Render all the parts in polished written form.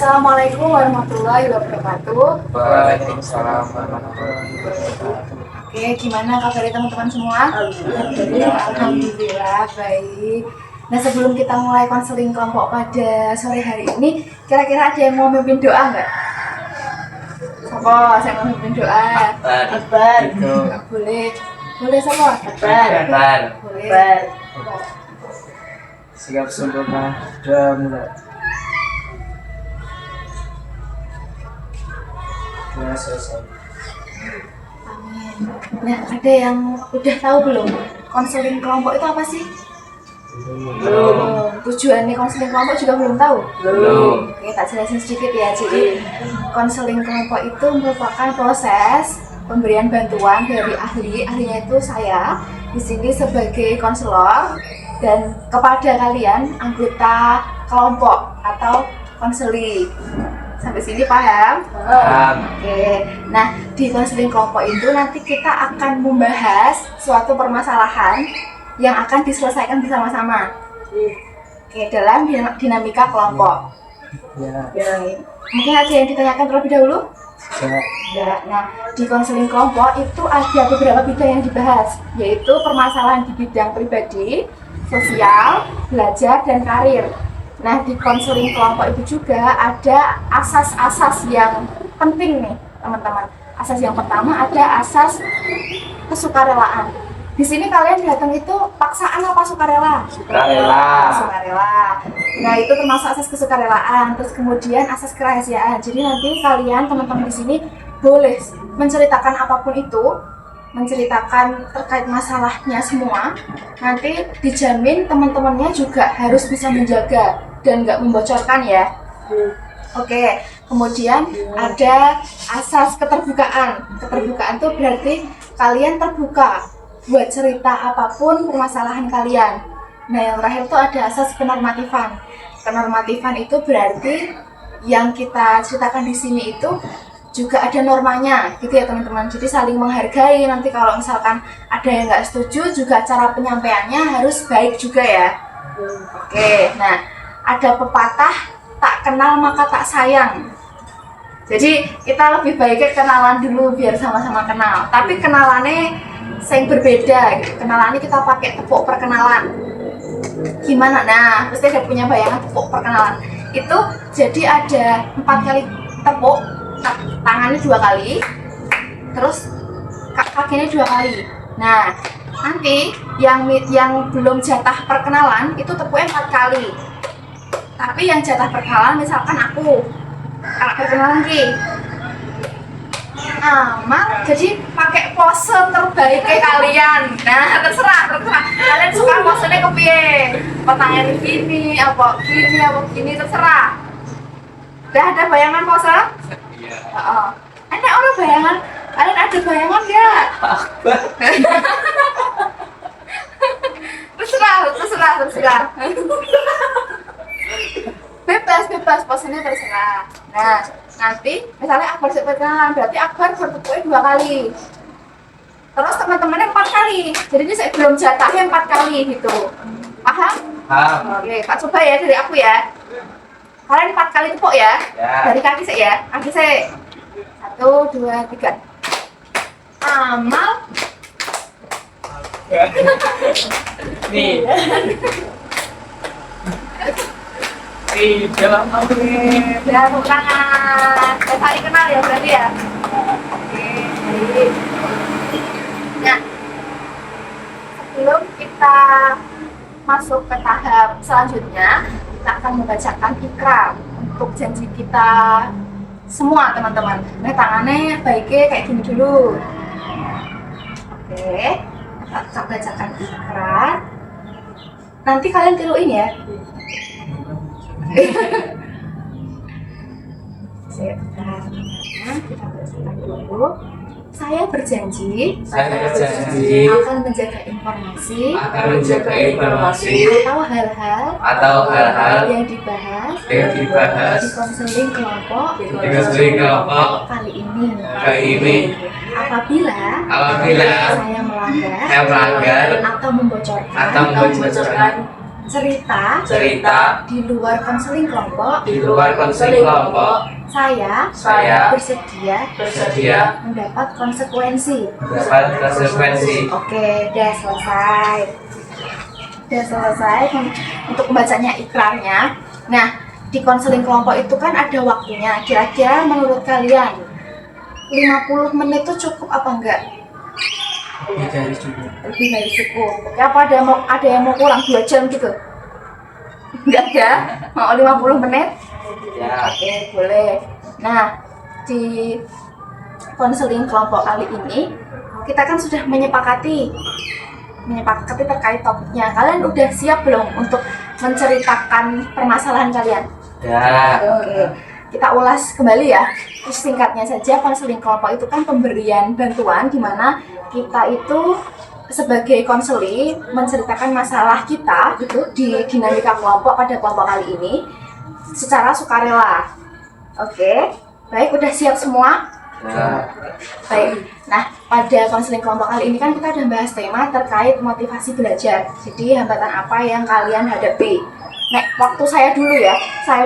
Assalamualaikum warahmatullahi wabarakatuh. Waalaikumsalam warahmatullahi wabarakatuh. Oke, gimana kabar teman-teman semua? Alhamdulillah baik. Nah, sebelum kita mulai konseling kelompok pada sore hari ini, kira-kira ada yang mau memimpin doa nggak? Siapa? Saya mau memimpin doa. Akbar. Boleh. Boleh siapa? Akbar. Boleh. Siap sempurna. Sudah mulai. Ya, selesai. Amin. Nah, ada yang udah tahu belum? Konseling kelompok itu apa sih? Belum. Tujuannya konseling kelompok juga belum tahu? Belum. Oke, tak jelasin sedikit ya. Jadi, konseling kelompok itu merupakan proses pemberian bantuan dari ahli. Ahlinya itu saya di sini sebagai konselor, dan kepada kalian anggota kelompok atau konseling. Sampai sini paham? Paham. Oke. Nah, di konseling kelompok itu nanti kita akan membahas suatu permasalahan yang akan diselesaikan bersama-sama. Oke, dalam dinamika kelompok. Ya. Mungkin ada yang ditanyakan terlebih dahulu? Ya. Ya. Nah, di konseling kelompok itu ada beberapa bidang yang dibahas, yaitu permasalahan di bidang pribadi, sosial, belajar, dan karir. Nah, di konseling kelompok itu juga ada asas-asas yang penting nih, teman-teman. Asas yang pertama ada asas kesukarelaan. Di sini kalian datang itu paksaan apa sukarela? Sukarela. Sukarela. Nah, itu termasuk asas kesukarelaan. Terus kemudian asas kerahasiaan. Jadi nanti kalian teman-teman di sini boleh menceritakan apapun itu, menceritakan terkait masalahnya semua. Nanti dijamin teman-temannya juga harus bisa menjaga dan nggak membocorkan ya. Oke, kemudian ada asas keterbukaan. Keterbukaan itu berarti kalian terbuka buat cerita apapun permasalahan kalian. Nah, yang terakhir itu ada asas kenormatifan. Kenormatifan itu berarti yang kita ceritakan di sini itu juga ada normanya, gitu ya teman-teman. Jadi saling menghargai. Nanti kalau misalkan ada yang nggak setuju, juga cara penyampaiannya harus baik juga ya. Oke, nah ada pepatah tak kenal maka tak sayang. Jadi kita lebih baiknya kenalan dulu biar sama-sama kenal. Tapi kenalannya yang berbeda. Gitu. Kenalannya kita pakai tepuk perkenalan. Gimana? Nah, pasti ada punya bayangan tepuk perkenalan. Itu jadi ada 4 kali tepuk. Tangannya 2 kali, terus kakinya 2 kali. Nah, nanti yang belum jatah perkenalan itu tepuknya 4 kali. Tapi yang jatah perkenalan misalkan aku, kalau perkenalan ki, amal, jadi pakai pose terbaik ke kalian. Nah, terserah. Kalian suka posenya kepiye? Tangan gini, apa gini, terserah. Udah ada bayangan pose? Ada orang bayangan, kalian ada bayangan ya? terserah. Bebas, posenya terserah. Nah, nanti misalnya Akbar perkenalan, berarti Akbar bertepuknya 2 kali. Terus teman-temannya 4 kali. Jadi ini saya belum jatahnya 4 kali gitu. Paham? Paham. Oke, Pak coba ya dari aku ya. Kalian 4 kali tepuk ya. Dari kaki saya ya. Kaki saya. 1, 2, 3. Amal. Nih. Dalam Udah tepuk tangan. Saya saling kenal ya berarti ya. Oke, baik. Nah, sebelum kita masuk ke tahap selanjutnya, kita akan membacakan ikrar untuk janji kita semua teman-teman. Nah, tangannya baiknya kayak gini dulu. Oke, kita bacakan ikrar. Nanti kalian tiruin ya. Kita bacakan dulu. Saya berjanji akan menjaga informasi atau hal-hal yang dibahas di konseling kelompok kali ini. Apabila saya melanggar atau membocorkan cerita di luar konseling kelompok. di luar konseling kelompok. Saya bersedia mendapat konsekuensi. Oke, Udah selesai untuk membacanya ikrarnya. Nah, di konseling kelompok itu kan ada waktunya. Kira-kira menurut kalian 50 menit itu cukup apa enggak? lebih dari cukup. Lebih dari cukup. Oke, apa ada yang mau kurang 2 jam gitu? Enggak ada? Mau 50 menit? Ya. Oke, boleh. Nah, di konseling kelompok kali ini kita kan sudah menyepakati terkait topiknya. Kalian udah siap belum untuk menceritakan permasalahan kalian? Ya. Oke, kita ulas kembali ya. Terus singkatnya saja, konseling kelompok itu kan pemberian bantuan di mana kita itu sebagai konseli menceritakan masalah kita gitu di dinamika kelompok pada kelompok kali ini secara sukarela. Oke, baik, udah siap semua? Ya. Baik, nah pada konseling kelompok kali ini kan kita udah bahas tema terkait motivasi belajar. Jadi hambatan apa yang kalian hadapi? Nah, waktu saya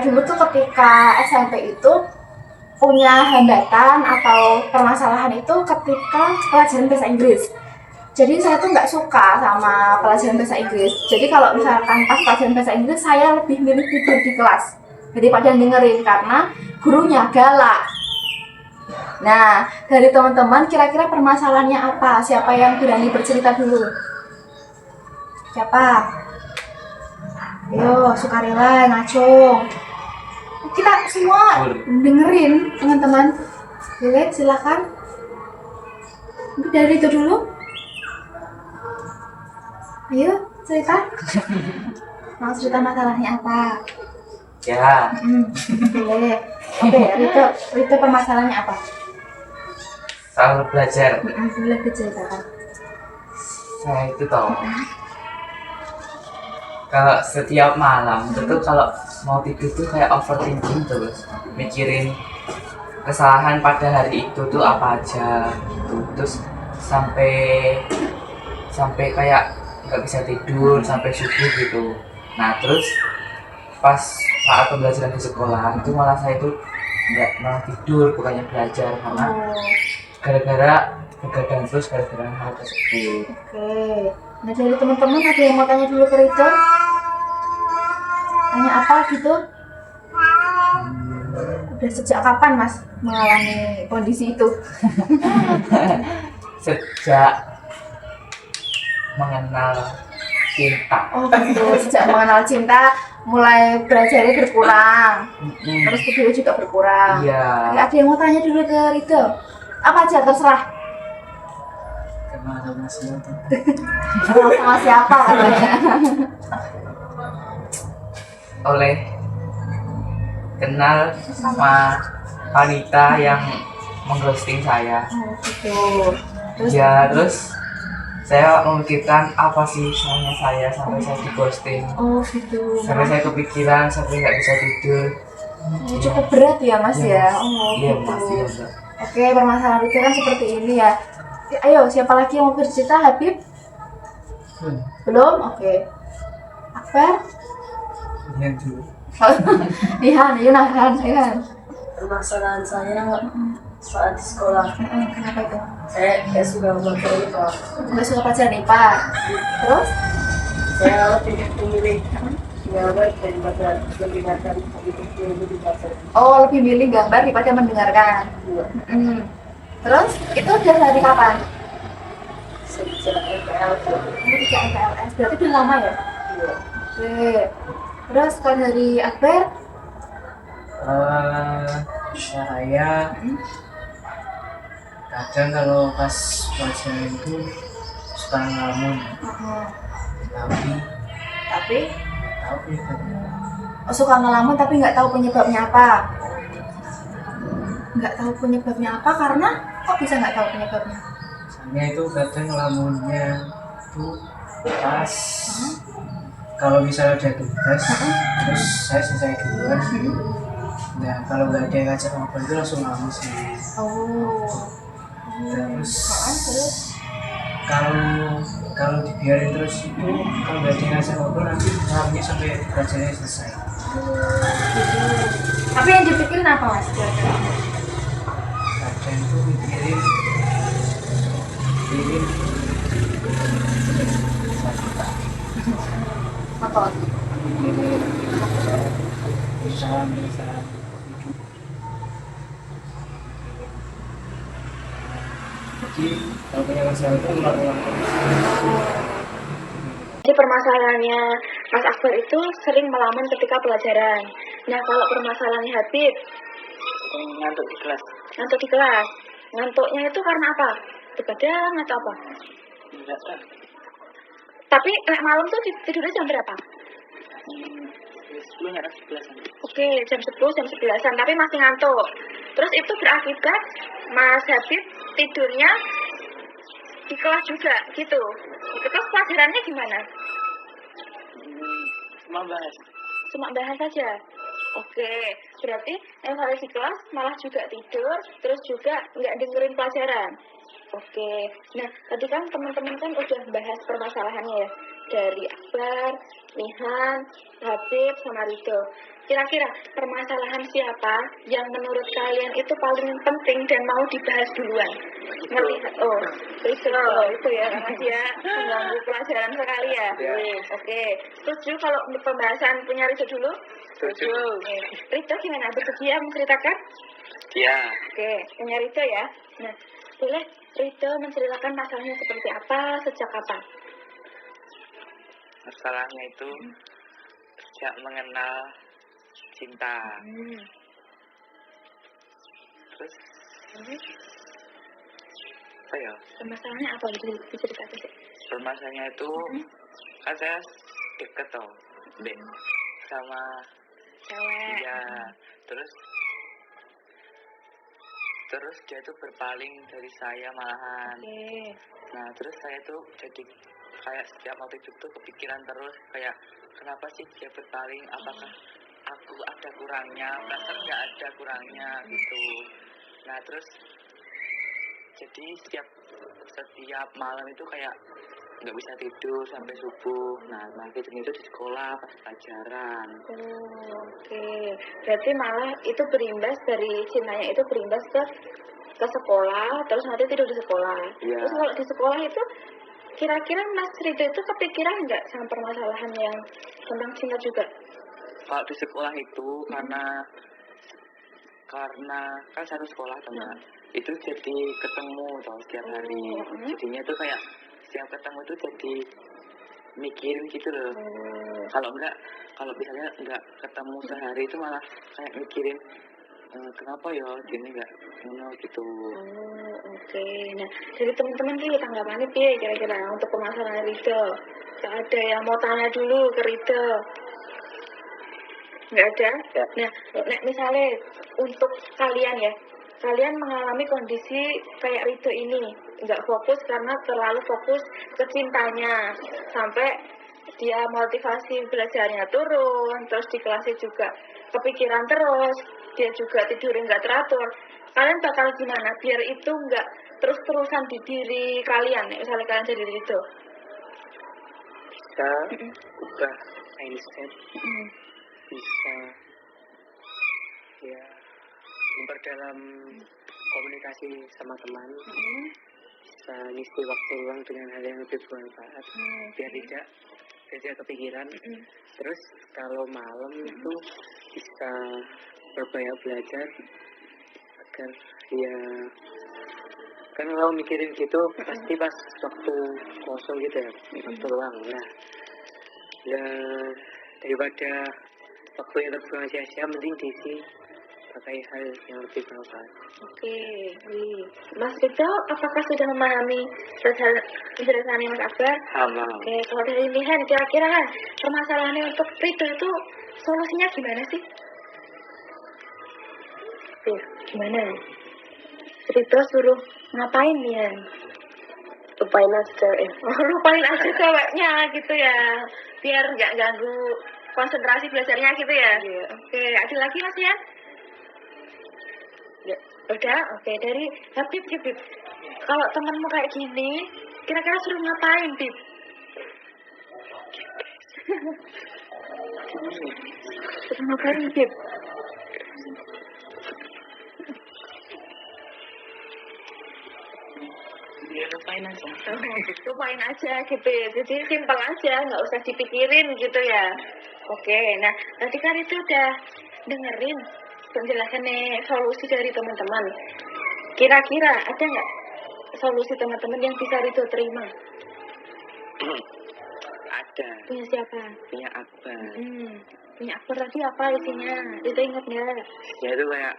dulu tuh ketika SMP itu punya hambatan atau permasalahan itu ketika pelajaran bahasa Inggris. Jadi saya tuh nggak suka sama pelajaran bahasa Inggris. Jadi kalau misalkan pas pelajaran bahasa Inggris saya lebih milih tidur di kelas daripada dengerin karena gurunya galak. Nah, dari teman-teman kira-kira permasalahannya apa? Siapa yang berani bercerita dulu? Siapa? Ayo, sukarela, ngacung. Kita semua dengerin, teman-teman. Boleh, silakan. Dari itu dulu. Ayo, cerita. Mau cerita masalahnya apa? Ya. Boleh. Oke, Rito permasalahannya apa? Soal belajar. Boleh diceritakan. Saya itu tahu. Kalau setiap malam itu kalau mau tidur tuh kayak overthinking terus, mikirin kesalahan pada hari itu tuh apa aja gitu. Terus sampai kayak nggak bisa tidur sampai subuh gitu. Nah, terus pas saat pembelajaran di sekolah itu malah saya itu nggak malah tidur bukannya belajar karena gara-gara begadang terus gara-gara hal tersebut. Oke. Nah, dari teman-teman ada yang mau tanya dulu ke Rito? Tanya apa gitu? Udah sejak kapan Mas mengalami kondisi itu? Sejak mengenal cinta. Oh gitu, sejak mengenal cinta mulai belajarnya berkurang. Terus tidurnya juga berkurang. Iya. Ada yang mau tanya dulu ke Rito? Apa aja terserah. Karena sama siapa? Sama siapa katanya? Oleh kenal sama wanita yang mengghosting saya. Oh gitu. Terus Ya, terus saya memikirkan apa sih salahnya saya sampai saya di ghosting. oh gitu. Sampai saya kepikiran, sampai nggak bisa tidur. Cukup berat ya Mas ya. Oh Iya, gitu. Mas, iya, Mbak. Oke, permasalahan itu kan seperti ini ya. Ayo, siapa lagi yang mau bercerita? Habib? Belum? Oke. Akbar? Iya dulu. Ihan, Yunan. Permasalahan saya saat di sekolah, Kenapa itu? saya suka belajar IPA. Nggak suka pelajaran IPA. Terus? Saya lebih memilih gambar daripada mendengarkan buku di pasar. Oh, lebih milih gambar daripada mendengarkan. Terus? Itu udah dari kapan? Sejak MPL. Ini sejak MPLS. Berarti udah lama ya? Iya. Oke. Terus kalau dari Akbar? Saya kadang kalau pas pelajaran itu suka ngelamun, Tapi tahu penyebabnya. suka ngelamun tapi nggak tahu penyebabnya apa. Nggak tahu penyebabnya apa karena kok bisa nggak tahu penyebabnya? Soalnya itu kadang ngelamunnya itu pas kalau misalnya ada tugas, terus saya selesai duluan. Nah, kalau nggak ada yang ngajak ngobrol itu langsung ngelamun sendiri. Oh. Terus Terus? kalau kalau dibiarin terus itu kalau nggak ada yang ngasih ngobrol nanti malamnya sampai pelajarannya selesai. Tapi yang dipikirin apa mas? Kadang tuh mikirin Apa? mikirin usaha hidup. Jadi kalau punya masalah itu ulang-ulang terus. Jadi permasalahannya Mas Akbar itu sering melamun ketika pelajaran. Nah kalau permasalahannya Habib, Ngantuk di kelas. ngantuk di kelas, ngantuknya itu karena apa? Begadang atau apa? Enggak tahu. Tapi malam tuh tidurnya jam berapa? 10 nggak 11. Oke, jam 10, jam 11-an, tapi masih ngantuk. Terus itu berakibat Mas Habib tidurnya di kelas juga, gitu. Terus pelajarannya gimana? Cuma bahas. Cuma bahas saja. Oke, berarti yang harus di kelas malah juga tidur, terus juga nggak dengerin pelajaran. Oke, nah tadi kan teman-teman kan udah bahas permasalahannya ya, dari Akbar, Nihan, Habib, sama Ridho. Kira-kira permasalahan siapa yang menurut kalian itu paling penting dan mau dibahas duluan? Melihat, Ridho, itu ya, karena dia mengganggu pelajaran sekali ya. Oke, setuju kalau untuk pembahasan punya Ridho dulu? Setuju. Oke. Ridho gimana? Bersedia menceritakan? Iya. Oke, punya Ridho ya. Nah, boleh Ridho menceritakan masalahnya seperti apa, sejak kapan? Masalahnya itu sejak mengenal cinta. Terus apa ya? Masalahnya apa? Diceritakan sih. Permasalahannya itu kan saya deket toh sama Cewek. dia. Terus dia tuh berpaling dari saya malahan. Oke. Nah terus saya tuh jadi kayak setiap waktu itu tuh kepikiran terus kayak kenapa sih dia berpaling, apakah aku ada kurangnya, perasaan nggak ada kurangnya gitu. Nah terus jadi setiap malam itu kayak nggak bisa tidur sampai subuh. Nah akhirnya itu di sekolah pas pelajaran. Oke. Berarti malah itu berimbas dari cintanya itu berimbas ke sekolah, terus nanti tidur di sekolah. Iya. Terus kalau di sekolah itu kira-kira Mas Ridho itu kepikiran nggak sama permasalahan yang tentang cinta juga? Kalau di sekolah itu karena kan satu sekolah teman itu jadi ketemu tau setiap hari. Jadinya tuh kayak setiap ketemu tuh jadi mikirin gitu loh. Kalau misalnya nggak ketemu sehari itu malah kayak mikirin kenapa ya gini nggak gitu. Oke. Nah dari teman-teman sih tanggapannya piye kira-kira untuk permasalahan Ridho? Nggak ada yang mau tanya dulu ke Ridho? Nggak ada? Ya. Nah misalnya untuk kalian ya, kalian mengalami kondisi kayak Ridho ini, nggak fokus karena terlalu fokus ke cintanya, sampai dia motivasi belajarnya turun, terus di kelasnya juga kepikiran terus, dia juga tidurnya nggak teratur. Kalian bakal gimana biar itu nggak terus-terusan di diri kalian, misalnya kalian jadi Ridho? Bisa ubah mindset, bisa ya memperdalam komunikasi sama teman, bisa ngisi waktu luang dengan hal yang lebih bermanfaat biar tidak kepikiran. Terus kalau malam itu bisa berbanyak belajar agar ya kan kalau mikirin gitu pasti pas waktu kosong gitu ya, waktu luang. Nah ya daripada waktu yang terbuang sia-sia mending diisi pakai hal yang lebih bermanfaat. Oke, Mas Ridho, apakah sudah memahami penjelasannya Mas Akbar? Sama. Oke, kalau dari Nihan, kira-kira kan permasalahannya untuk Ridho itu solusinya gimana sih? Gimana? Ridho suruh ngapain Nihan? Lupain aja Lupain aja ceweknya gitu ya, biar nggak ganggu konsentrasi belajarnya gitu ya. Oke, ada lagi Mas Nihan? Ya. Udah, oke. Dari Habib, kalau temenmu kayak gini, kira-kira suruh ngapain, Bib? Kita ngapain, Bib? Ya lupain aja. Lupain aja gitu ya. Jadi simpel aja, nggak usah dipikirin gitu ya. Oke, nah tadi kan itu udah dengerin penjelasannya solusi dari teman-teman. Kira-kira ada nggak solusi teman-teman yang bisa Ridho terima? Ada. Punya siapa? Punya Akbar. Punya Akbar tadi apa isinya? Ridho ingat nggak? Ya itu kayak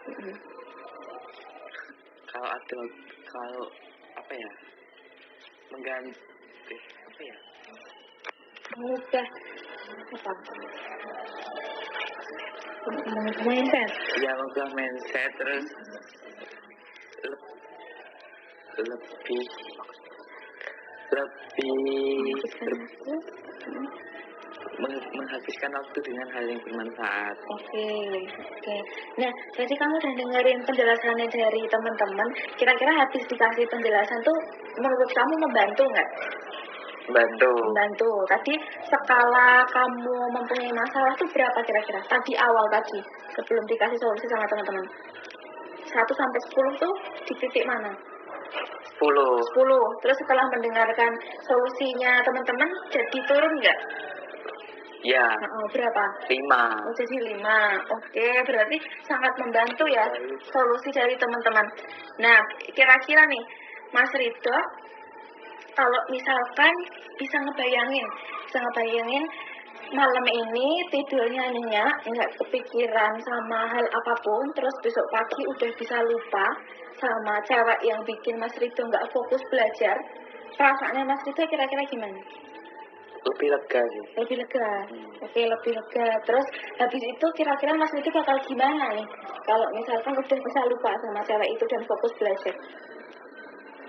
kalau apa ya, mengganti apa ya, Mengubah apa? Mindset. ya mengubah mindset, terus lebih menghabiskan waktu dengan hal yang bermanfaat. Oke. Nah, jadi kamu udah dengerin penjelasannya dari teman-teman. Kira-kira habis dikasih penjelasan tuh, menurut kamu membantu nggak? Membantu. Tadi skala kamu mempunyai masalah tuh berapa kira-kira? Tadi awal tadi, sebelum dikasih solusi sama teman-teman. 1 sampai 10 tuh di titik mana? 10. 10. Terus setelah mendengarkan solusinya teman-teman, jadi turun nggak? Ya, Berapa? 5. Oh, jadi 5. Oke, berarti sangat membantu ya solusi dari teman-teman. Nah, kira-kira nih, Mas Ridho, kalau misalkan bisa ngebayangin malam ini tidurnya nyenyak, nggak kepikiran sama hal apapun, terus besok pagi udah bisa lupa sama cewek yang bikin Mas Ridho nggak fokus belajar, perasaannya Mas Ridho kira-kira gimana? Lebih lega sih. Lebih lega. Oke, lebih lega. Terus habis itu kira-kira Mas Ridho bakal gimana nih? Kalau misalkan udah bisa lupa sama cewek itu dan fokus belajar.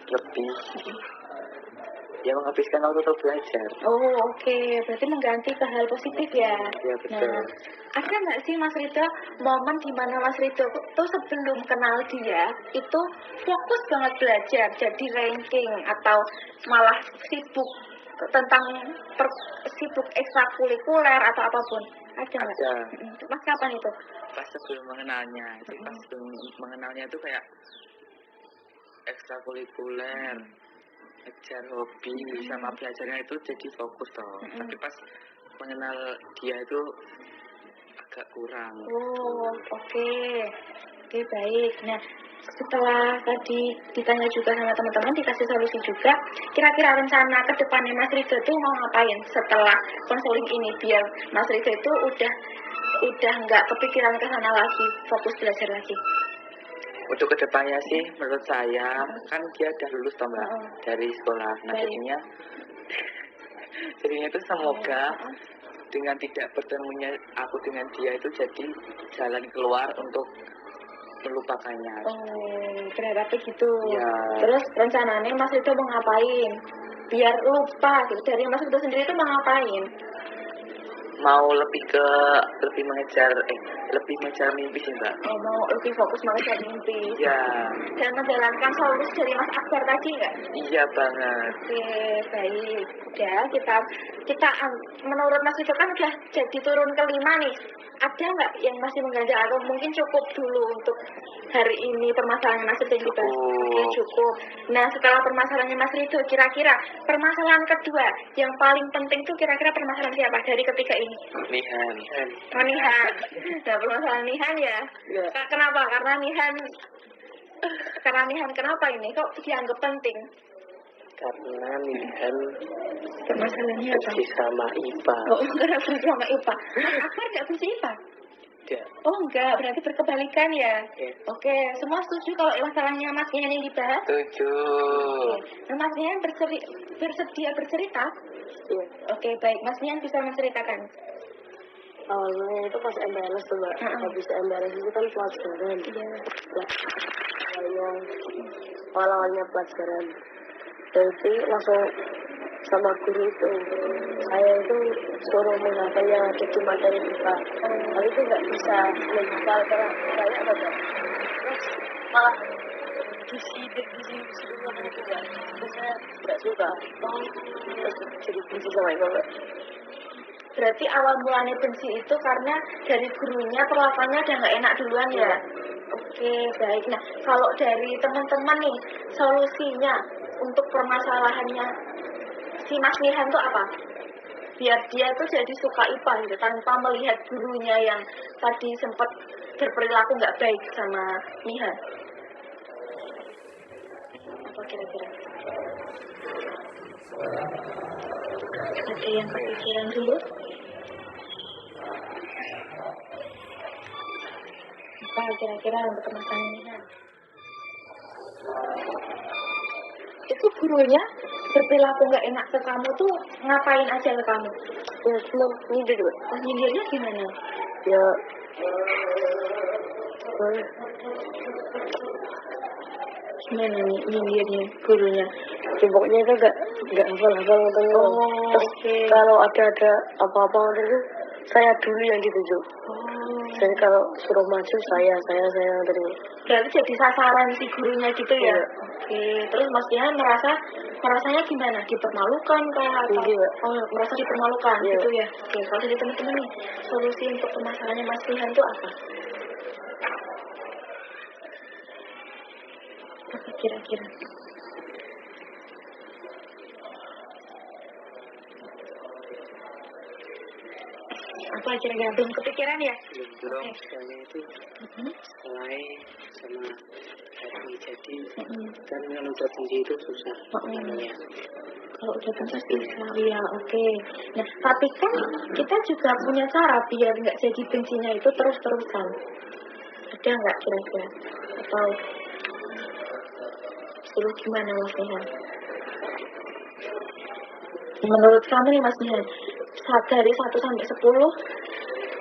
Lebih ya menghabiskan waktu untuk belajar. Oh, oke. Berarti mengganti ke hal positif ya. Ya betul. Nah, ada nggak sih Mas Ridho momen di mana Mas Ridho tuh sebelum kenal dia itu fokus banget belajar, jadi ranking atau malah sibuk tentang sibuk ekstrakurikuler atau apapun? Ada nggak? Ada. Mas kapan itu? Pas sebelum mengenalnya, pas sebelum mengenalnya itu kayak ekstrakurikuler, ngejar hobi sama belajarnya itu jadi fokus toh. Tapi pas mengenal dia itu agak kurang. Oh, oke. Oke, baik. Nah, setelah tadi ditanya juga sama teman-teman, dikasih solusi juga, kira-kira rencana ke depannya Mas Ridho tuh mau ngapain setelah konseling ini biar Mas Ridho itu udah nggak kepikiran ke sana lagi, fokus belajar lagi. Untuk kedepannya sih menurut saya kan dia udah lulus toh Mbak dari sekolah. Nah Baik. jadinya itu semoga dengan tidak bertemunya aku dengan dia itu jadi jalan keluar untuk melupakannya. Oh, berarti gitu. Ya. Terus rencananya Mas Ridho mau ngapain? Biar lupa gitu. Dari Mas Ridho sendiri itu mau ngapain? Mau lebih mengejar mimpi sih Mbak. Oh, mau lebih fokus mengejar mimpi. Iya. Dan menjalankan solusi dari Mas Akbar tadi nggak? Iya banget. Oke, baik. Ya, kita menurut Mas Ridho kan udah jadi turun ke 5 nih. Ada nggak yang masih mengganjal atau mungkin cukup dulu untuk hari ini permasalahan Mas Ridho yang dibahas? Oke, cukup. Nah, setelah permasalahannya Mas Ridho, kira-kira permasalahan kedua yang paling penting tuh kira-kira permasalahan siapa dari ketiga ini? Nihan. Oh, Nihan. Nah, permasalahan Nihan ya. Kenapa? Karena Nihan kenapa ini? Kok dianggap penting? Karena Nihan Permasalahannya apa? benci sama IPA. Oh, karena benci sama IPA. Mas Akbar nggak benci IPA? Dia Oh, enggak. Berarti berkebalikan ya? Iya. Oke, semua setuju kalau masalahnya Mas Nihan yang dibahas? Setuju. Nah, Mas Nihan bersedia bercerita? Iya. Oke, baik. Mas Nihan bisa menceritakan. awalnya itu pas MPLS tuh Mbak. Habis MPLS itu kan pelajaran. Iya. Awalnya pelajaran. Jadi langsung sama guru itu saya itu suruh menghafal yang ada di materi IPA. Tapi itu nggak bisa menghafal karena banyak banget. Terus malah disidik ulang itu Mbak. Terus saya nggak suka. Terus jadi benci sama itu Mbak. berarti awal mulanya benci itu karena dari gurunya perlakuannya udah nggak enak duluan ya. Oke, baik. Nah, kalau dari teman-teman nih, solusinya untuk permasalahannya si Mas Nihan itu apa? Biar dia tuh jadi suka IPA gitu, tanpa melihat gurunya yang tadi sempat berperilaku nggak baik sama Nihan. Apa kira-kira? Ada yang kepikiran dulu? Apa kira-kira untuk permasalahan Nihan? Itu gurunya berperilaku nggak enak ke kamu tuh ngapain aja ke kamu? Ya cuma nyindir Mbak. Pas nyindirnya gimana? Ya Gimana nih nyindirnya gurunya? ya pokoknya itu nggak hafal-hafal gitu. Oh, Terus oke. kalau ada apa-apa gitu saya dulu yang ditunjuk. Oh, Jadi kalau suruh maju saya terus. berarti jadi sasaran si gurunya gitu ya? Iya. Oke, terus Mas Dian merasanya gimana? Dipermalukan kah? Atau, Iya. oh, merasa dipermalukan Iya. gitu ya? Oke, kalau dari teman-teman nih, solusi untuk permasalahannya Mas Dian itu apa? Apa kira-kira? Apa kira-kira? Belum kepikiran ya? belum soalnya itu mulai sama hati jadi kan kalau udah benci itu susah namanya. Kalau udah tuntas bisa, ya oke. Nah, tapi kan kita juga punya cara biar nggak jadi bencinya itu terus-terusan. Ada nggak kira-kira? Atau suruh gimana Mas Nihan? Menurut kamu nih Mas Nihan, dari 1 sampai 10,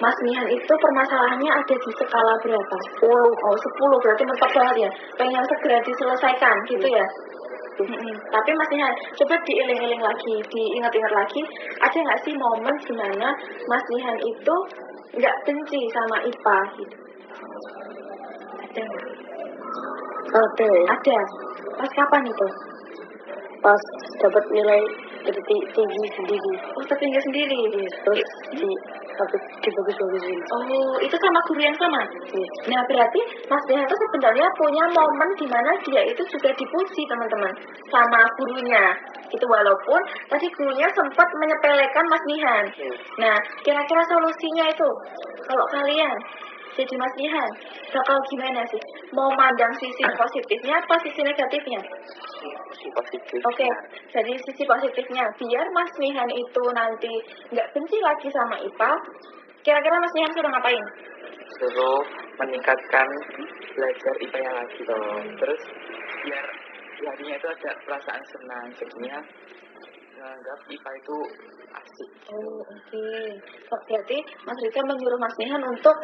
Mas Nihan itu permasalahannya ada di skala berapa? 10. Oh, 10 berarti mentok banget ya. Pengen segera diselesaikan gitu ya. Tapi Mas Nihan, coba diiling-iling lagi, diingat-ingat lagi, ada nggak sih momen dimana Mas Nihan itu nggak benci sama IPA gitu? Ada nggak? Ada ya. Ada. Pas kapan itu? Pas dapat nilai tinggi sendiri. Oh, tertinggal sendiri. Terus dibagus-bagusin. Oh, itu sama guru yang sama? Iya. Nah, berarti Mas Nihan itu sebenarnya punya momen di mana dia itu juga dipuji, teman-teman, sama gurunya. Itu walaupun tadi gurunya sempat menyepelekan Mas Nihan. Nah, kira-kira solusinya itu, kalau kalian jadi Mas Nihan, bakal gimana sih? Mau mandang sisi positifnya apa sisi negatifnya? Si positif. Oke, jadi sisi positifnya, biar Mas Nihan itu nanti nggak benci lagi sama IPA, kira-kira Mas Nihan suruh ngapain? Suruh meningkatkan belajar IPA lagi dong. Terus biar harinya itu ada perasaan senang, jadinya menganggap IPA itu asik. Oh, oke. Berarti Mas Rika menyuruh Mas Nihan untuk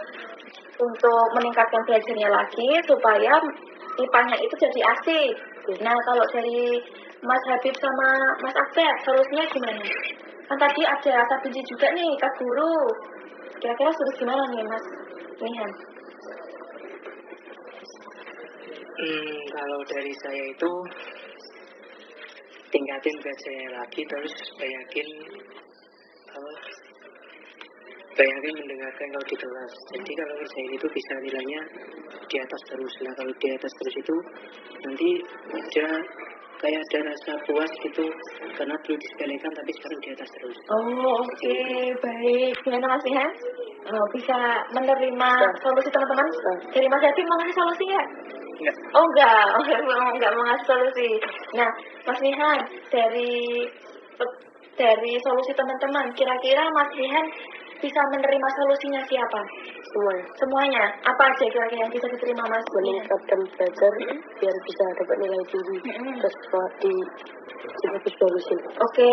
meningkatkan belajarnya lagi supaya IPA-nya itu jadi asik. Nah, kalau dari Mas Habib sama Mas Akbar, solusinya gimana? Kan tadi ada rasa benci juga nih ke guru. Kira-kira suruh gimana nih Mas Nihan? Kalau dari saya itu tingkatin belajarnya lagi, terus banyakin mendengarkan kalau di kelas. Jadi kalau kerjain itu bisa nilainya di atas terus. Nah kalau di atas terus itu nanti dia kayak ada rasa puas gitu karena dulu disepelekan tapi sekarang di atas terus. Oh, oke, baik. Gimana Mas Nihan? Oh, bisa menerima solusi teman-teman? Dari Mas Habib mau ngasih solusi nggak? Enggak. Oh enggak mau ngasih solusi. Nah, Mas Nihan, dari solusi teman-teman, kira-kira Mas Nihan bisa menerima solusinya siapa? Semuanya. Apa aja kira-kira yang bisa diterima Mas Nihan? Meningkatkan belajar biar bisa dapat nilai tinggi. Terus dibagus-bagusin. Oke,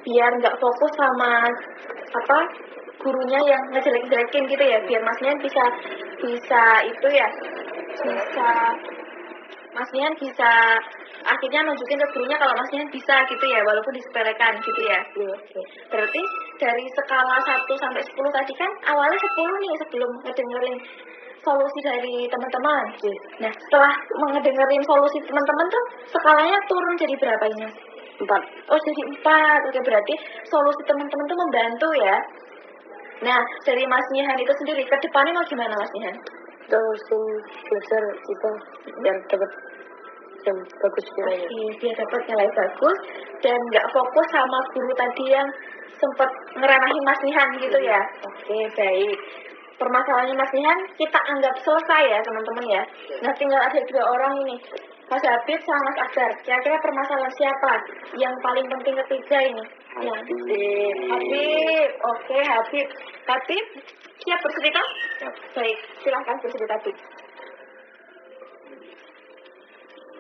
biar nggak fokus sama gurunya yang ngejelek-jelekin gitu ya, biar Mas Nihan bisa itu ya, Mas Nihan bisa akhirnya nunjukin ke gurunya kalau Mas Nihan bisa gitu ya, walaupun disepelekan gitu ya. Berarti dari skala 1 sampai 10 tadi kan awalnya 10 nih sebelum ngedengerin solusi dari teman-teman. Nah, setelah mengedengerin solusi teman-teman tuh skalanya turun jadi berapa ini? 4. Oh, jadi 4. Oke, berarti solusi teman-teman tuh membantu ya. Nah, dari Mas Nihan itu sendiri, ke depannya mau gimana Mas Nihan? Terusin belajar kita biar dapat yang bagus nilainya. Oke, biar dapat nilai bagus dan nggak fokus sama guru tadi yang sempat ngeremehin Mas Nihan gitu ya. Oke, baik. Permasalahannya Mas Nihan kita anggap selesai ya teman-teman ya. Nah, tinggal ada 2 orang ini, Mas Habib sama Mas Akbar. Kira-kira permasalahan siapa yang paling penting ketiga ini? Ya, Habib. Oke, Habib. Habib, siap bercerita? Baik, silahkan bercerita Habib.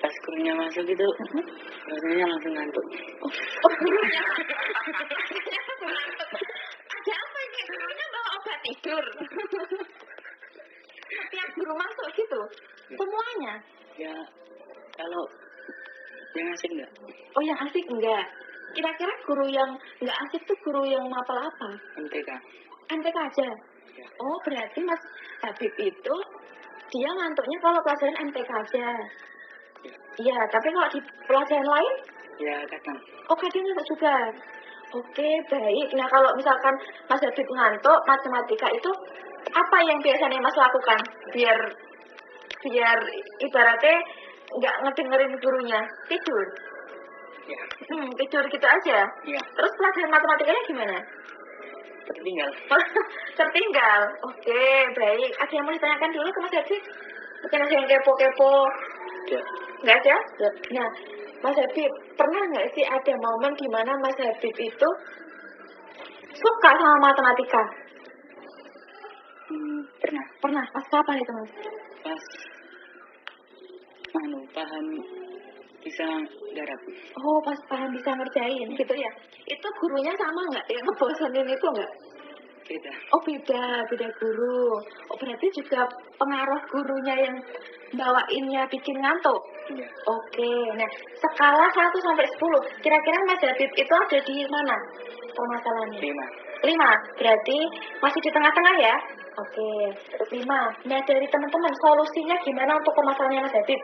Pas gurunya masuk itu rasanya langsung ngantuk. Ada apa ini? Gurunya bawa obat tidur. Setiap guru masuk gitu? Semuanya? Ya kalau yang asik enggak? Oh, yang asik enggak? Kira-kira guru yang enggak asik tuh guru yang mapel apa? MTK. MTK aja? Ya. Oh, berarti Mas Habib itu dia ngantuknya kalau pelajaran MTK aja? Iya, tapi kalau di pelajaran lain? Ya kadang. Oh, kadang ngantuk juga? Oke, baik. Nah, kalau misalkan Mas Habib ngantuk matematika itu apa yang biasanya Mas lakukan biar ibaratnya nggak ngedengerin gurunya? Tidur? Ya. Tidur gitu aja? Ya. Terus pelajaran matematikanya gimana? Tertinggal. Tertinggal? Oke, baik. Ada yang mau ditanyakan dulu ke Mas Habib? Mungkin ada yang kepo-kepo? Ya. Nggak ada? Nah, Mas Habib, pernah nggak sih ada momen di mana Mas Habib itu suka sama matematika? Pernah. Pernah. Pas kapan itu, Mas? Pas paham bisa garap. Oh, pas paham bisa ngerjain gitu ya? Itu gurunya sama nggak? Yang ngebosenin itu nggak? Beda. Oh, beda guru. Oh, berarti juga pengaruh gurunya yang bawainnya bikin ngantuk? Iya. Oke, nah skala 1 sampai 10, kira-kira Mas Habib itu ada di mana permasalahannya? 5, berarti masih di tengah-tengah ya? Oke, 5. Nah, dari teman-teman, solusinya gimana untuk permasalahannya Mas Habib?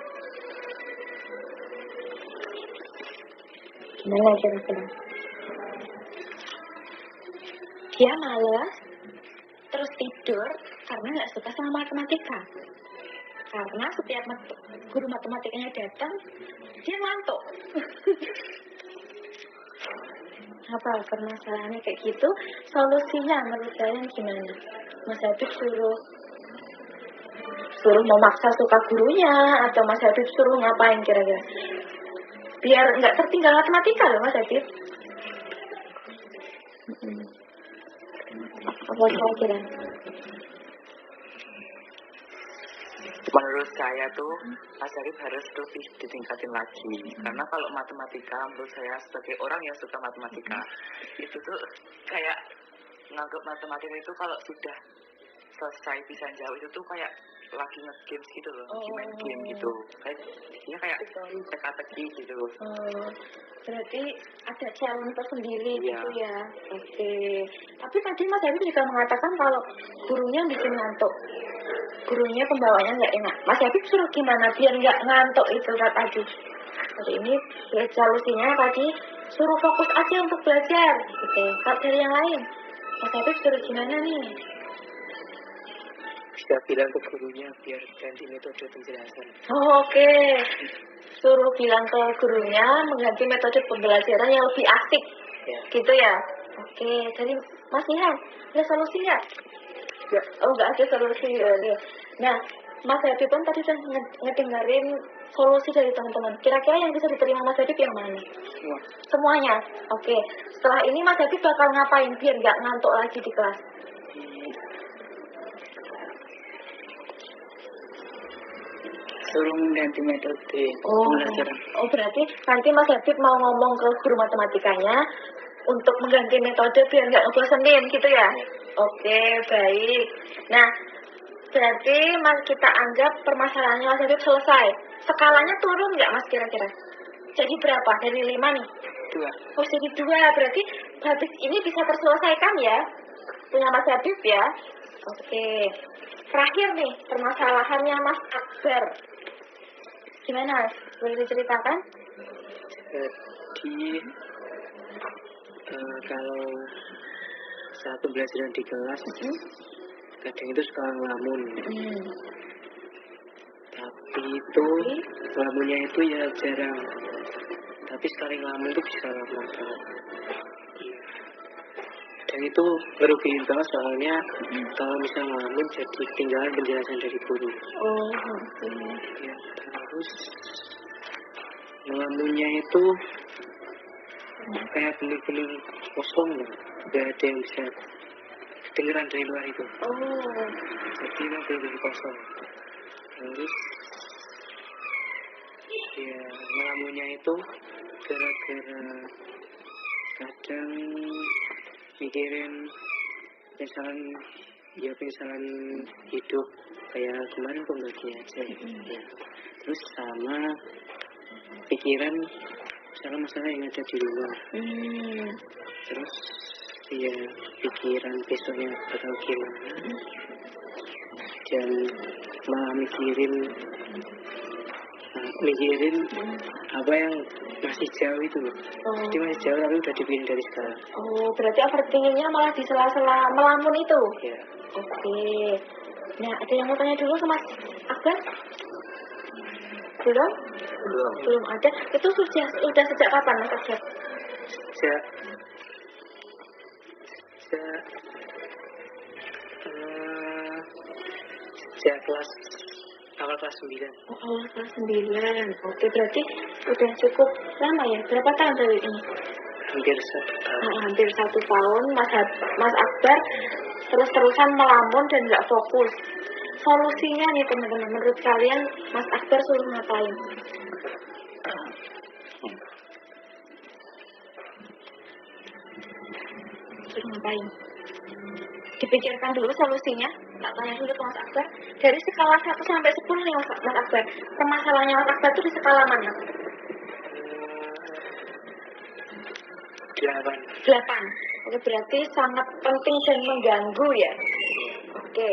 Gimana kira-kira? Dia malas, terus tidur karena nggak suka sama matematika. Karena setiap guru matematikanya datang, dia ngantuk. Apa permasalahannya kayak gitu? Solusinya menurut kalian gimana? Mas Habib suruh memaksa suka gurunya, atau Mas Habib suruh ngapain kira-kira? Biar nggak tertinggal matematika loh Mas Habib. Apa kira-kira? Menurut saya tuh Mas Arif harus lebih ditingkatin lagi. Karena kalau matematika menurut saya sebagai orang yang suka matematika itu tuh kayak nganggap matematika itu kalau sudah selesai bisa jauh itu tuh kayak lagi nge-games gitu loh, lagi main game gitu. Kayak teka-teki gitu. Berarti ada challenge tersendiri Iya. gitu ya. Oke. Tapi tadi Mas Habib juga mengatakan kalau gurunya bikin ngantuk. Gurunya pembawanya nggak enak. Mas Habib suruh gimana biar nggak ngantuk itu tadi? Jadi ini solusinya tadi suruh fokus aja untuk belajar. Gitu. Kalau dari yang lain, Mas Habib suruh gimana nih? Bisa bilang ke gurunya biar ganti metode penjelasan. Oke. Suruh bilang ke gurunya mengganti metode pembelajaran yang lebih asik. Ya. Gitu ya? Oke. Jadi Mas Nihan, ada solusi nggak? Ya. Oh, nggak ada solusi. Nah, Mas Habib kan tadi sudah ngedengerin solusi dari teman-teman. Kira-kira yang bisa diterima Mas Habib yang mana? Semua. Semuanya? Oke. Setelah ini Mas Habib bakal ngapain biar nggak ngantuk lagi di kelas? Suruh mengganti metode pembelajaran. Oh, berarti nanti Mas Habib mau ngomong ke guru matematikanya untuk mengganti metode biar nggak ngebosenin gitu ya? Oke, baik. Nah, berarti kita anggap permasalahannya Mas Habib selesai. Skalanya turun nggak Mas kira-kira? Jadi berapa? Dari 5 nih? 2. Oh, jadi 2. Berarti habis ini bisa terselesaikan ya? Punya Mas Habib ya? Oke. Terakhir nih, permasalahannya Mas Akbar. Gimana? Boleh diceritakan? Jadi kalau saat pembelajaran di kelas kadang itu suka ngelamun. Tapi itu ngelamunnya itu ya jarang. Tapi sekali ngelamun itu bisa lama banget. Dan itu ngerugiin banget soalnya kalau misal ngelamun jadi ketinggalan penjelasan dari guru. Ya, terus ngelamunnya itu kayak bener-bener kosong ya. Gak ada yang bisa kedengeran dari luar itu. Jadi emang bener-bener kosong. Terus ya ngelamunnya itu gara-gara kadang mikirin penyesalan hidup kayak kemarin pembagian aja ya. Terus sama pikiran masalah yang ada di luar. Terus ya pikiran besoknya bakal gimana dan malah mikirin apa yang masih jauh itu loh. Jadi masih jauh tapi udah dipikirin dari sekarang. Berarti overthinkingnya malah di sela-sela melamun itu. Ya. Oke. Nah, ada yang mau tanya dulu sama Mas Akbar? Belum ada. Itu sudah sejak kapan Mas Akbar? Sejak awal kelas 9. Awal kelas 9. Oke, berarti udah cukup lama ya? Berapa tahun dari ini? Hampir 1 tahun. Hampir 1 tahun Mas Akbar terus-terusan melamun dan nggak fokus. Solusinya nih teman-teman, menurut kalian Mas Akbar suruh ngapain? Suruh ngapain? Dipikirkan dulu solusinya. Tak tanya dulu ke Mas Akbar. Dari skala 1 sampai 10 nih Mas Akbar. Permasalahannya Mas Akbar itu di skala mana? 8. Oke, berarti sangat penting dan mengganggu ya. Oke,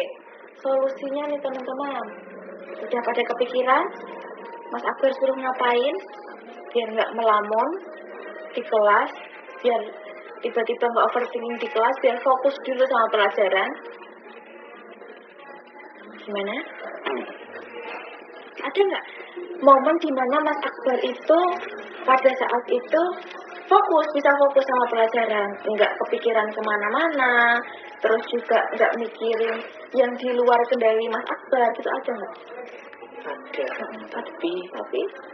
solusinya nih teman-teman. Udah pada kepikiran? Mas Akbar suruh ngapain? Biar nggak melamun di kelas, biar tiba-tiba nggak overthinking di kelas, biar fokus dulu sama pelajaran. Gimana? Ada nggak momen dimana Mas Akbar itu pada saat itu bisa fokus sama pelajaran, nggak kepikiran kemana-mana, terus juga nggak mikirin yang di luar kendali Mas Akbar, gitu ada nggak? Ada, tapi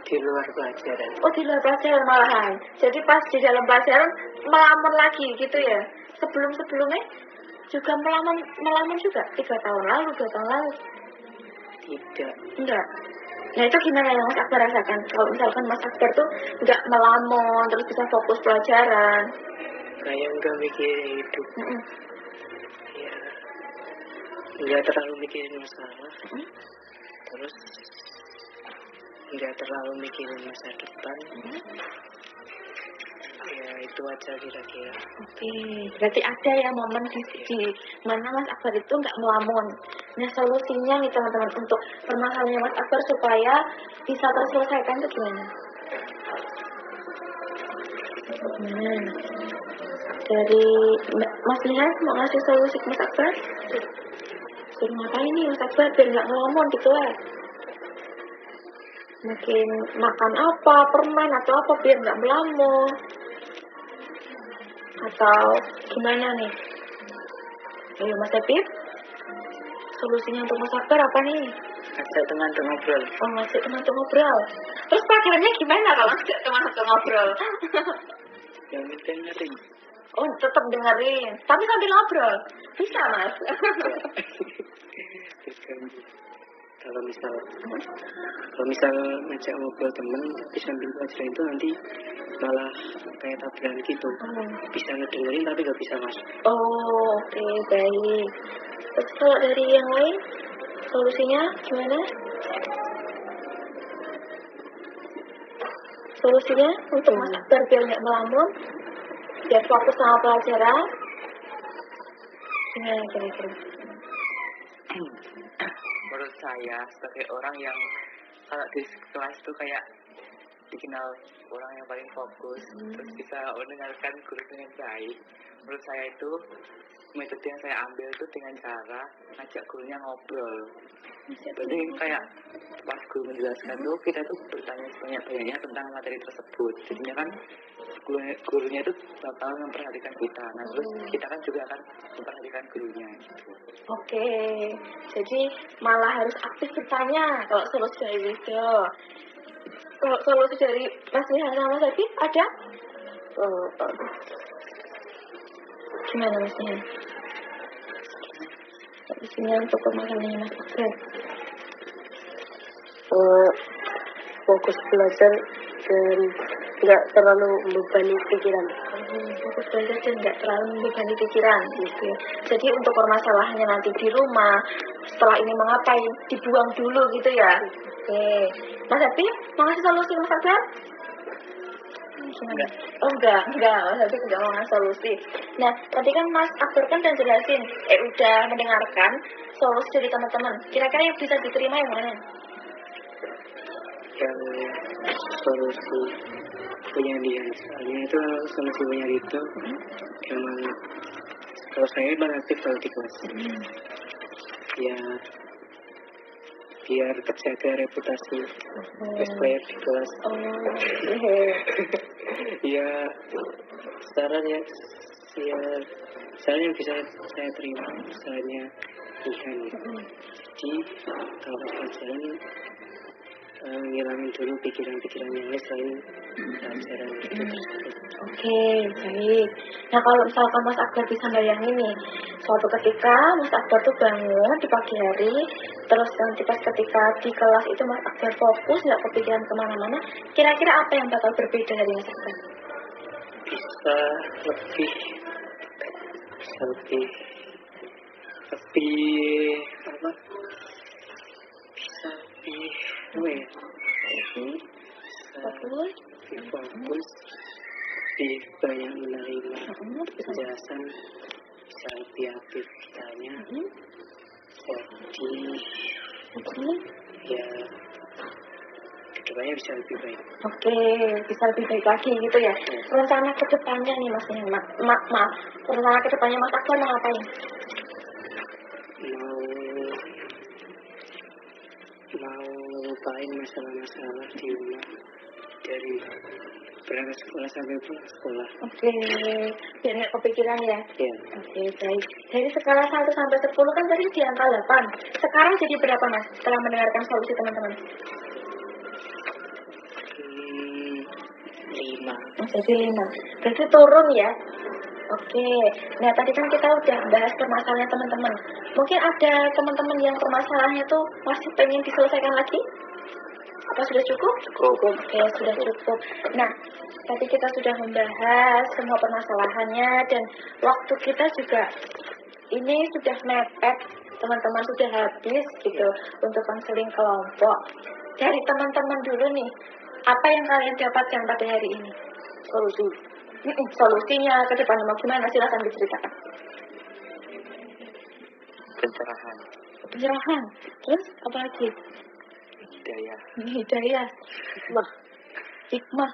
di luar pelajaran. Oh, di luar pelajaran malahan. Jadi pas di dalam pelajaran melamun lagi gitu ya? Sebelumnya juga melamun juga? 3 tahun lalu, 2 tahun lalu? Tidak. Enggak. Nah, itu gimana yang Mas Akbar rasakan? Kalau misalkan Mas Akbar tuh nggak melamun, terus bisa fokus pelajaran. Kayak nggak mikirin hidup. Ya, nggak terlalu mikirin masalah. Terus nggak terlalu mikirin masa depan. Ya, itu aja kira-kira. Oke, berarti ada ya momen di mana Mas Akbar itu nggak melamun. Nah, solusinya nih teman-teman untuk permasalahannya Mas Akbar supaya bisa terselesaikan itu gimana? Dari Mas Lihan mau ngasih solusi ke Mas Akbar? Suruh ngapain nih Mas Akbar biar nggak ngelamun di kelas? Mungkin makan apa, permen atau apa biar nggak melamun? Atau gimana nih? Ayo Mas Epip, solusinya untuk Mas Akbar apa nih? Ajak teman untuk ngobrol. Oh, ngajak teman untuk ngobrol. Terus pelajarannya gimana kalau ngajak teman untuk ngobrol? Yang penting dengerin. Oh, tetap dengerin. Tapi sambil ngobrol. Bisa, Mas? Kalau misal ngajak ngobrol temen tapi sambil pelajaran itu nanti malah kayak tabrakan gitu. Bisa ngedengerin tapi gak bisa masuk. Oh, oke, baik. Terus kalau dari yang lain, solusinya gimana? Solusinya untuk Mas Akbar biar nggak melamun, biar fokus sama pelajaran. Gimana kira-kira? Menurut saya sebagai orang yang kalau di kelas itu kayak dikenal orang yang paling fokus, terus bisa mendengarkan guru dengan baik, menurut saya itu metode yang saya ambil itu dengan cara ngajak gurunya ngobrol. Jadi kayak pas guru menjelaskan tuh kita tuh bertanya sebanyak-banyaknya tentang materi tersebut. Jadinya kan gurunya itu bakal memperhatikan kita. Nah terus kita kan juga akan memperhatikan gurunya. Oke, jadi malah harus aktif bertanya kalau solusi dari Wido. Kalau solusi dari Mas Lihan sama Mas Abi ada? Gimana Mas Lihan? Solusinya untuk permasalahannya Mas Akbar. Fokus belajar dan nggak terlalu membebani pikiran. Fokus belajar dan nggak terlalu membebani pikiran gitu. Jadi untuk permasalahannya nanti di rumah setelah ini mau ngapain dibuang dulu gitu ya. Oke, Mas Abi mau ngasih solusi Mas Akbar? Enggak. Oh enggak, Mas Abi enggak mau ngasih solusi. Nah tadi kan Mas Akbar kan udah jelasin, udah mendengarkan solusi dari teman-teman. Kira-kira yang bisa diterima yang mana? Yang solusi punya dia, soalnya itu solusi punya itu emang kalau saya aktif kalau di kelas ya biar terjaga reputasi best player di kelas. Ya sarannya ya saran yang bisa saya terima misalnya Ihan. Jadi kalau pelajaran ngilangin dulu pikiran-pikiran yang lain selain pelajaran itu tersebut. Oke, baik. Nah kalau misalkan Mas Akbar bisa bayangin nih, suatu ketika Mas Akbar tuh bangun di pagi hari, terus nanti pas ketika di kelas itu Mas Akbar fokus, nggak kepikiran kemana-mana, kira-kira apa yang bakal berbeda dari Mas Akbar? Bisa lebih apa? Bisa lebih apa ya? Fokus. Lebih fokus, lebih banyak menerima penjelasan, bisa lebih aktif ditanya. Jadi ya kedepannya bisa lebih baik. Oke, bisa lebih baik lagi gitu ya. Rencana kedepannya nih Mas maaf, rencana kedepannya Mas Akbar mau ngapain? Mau lupain masalah-masalah di rumah dari berangkat sekolah sampai pulang sekolah. Oke, biar nggak kepikiran ya. Ya, Oke, baik. Dari skala 1 sampai 10 kan tadi di angka 8. Sekarang jadi berapa Mas setelah mendengarkan solusi teman-teman? 5. Jadi 5. Berarti turun ya. Oke. Nah, tadi kan kita udah bahas permasalahan teman-teman. Mungkin ada teman-teman yang permasalahannya tuh masih pengen diselesaikan lagi? Apa sudah cukup? Cukup. Oke, sudah cukup. Nah, tadi kita sudah membahas semua permasalahannya dan waktu kita juga ini sudah mepet, teman-teman sudah habis gitu untuk konseling kelompok. Dari teman-teman dulu nih, apa yang kalian dapatkan pada hari ini? Solusinya ke depan mau gimana? Silahkan diceritakan. Pencerahan. Terus apa lagi? Hidayah. Hikmah.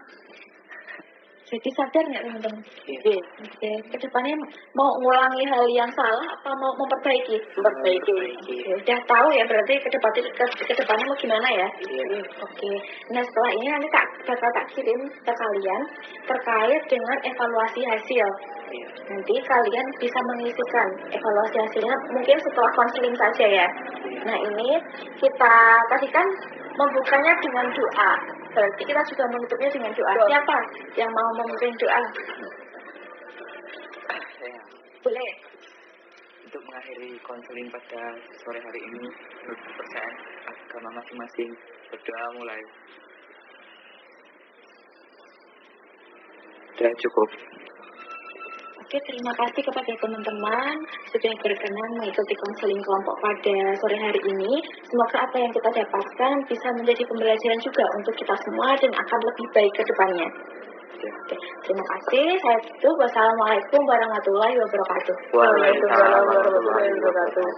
Jadi sadar nggak teman-teman? Iya. Oke. Kedepannya mau ngulangi hal yang salah apa mau memperbaiki? Memperbaiki. Udah tahu ya berarti kedepannya mau gimana ya? Iya. Oke. Nah setelah ini nanti bakal tak kirim ke kalian terkait dengan evaluasi hasil. Iya. Nanti kalian bisa mengisikan evaluasi hasilnya mungkin setelah konseling saja ya. Nah ini kita tadi kan membukanya dengan doa. Berarti kita juga menutupnya dengan doa. Siapa yang mau memimpin doa? Saya Boleh. untuk mengakhiri konseling pada sore hari ini menurut kepercayaan agama masing-masing, berdoa mulai. Sudah cukup. Oke, terima kasih kepada teman-teman sudah berkenan mengikuti konseling kelompok pada sore hari ini. Semoga apa yang kita dapatkan bisa menjadi pembelajaran juga untuk kita semua dan akan lebih baik ke depannya. Oke, terima kasih. Saya tutup. Wassalamualaikum warahmatullahi wabarakatuh. Waalaikumsalam warahmatullahi wabarakatuh.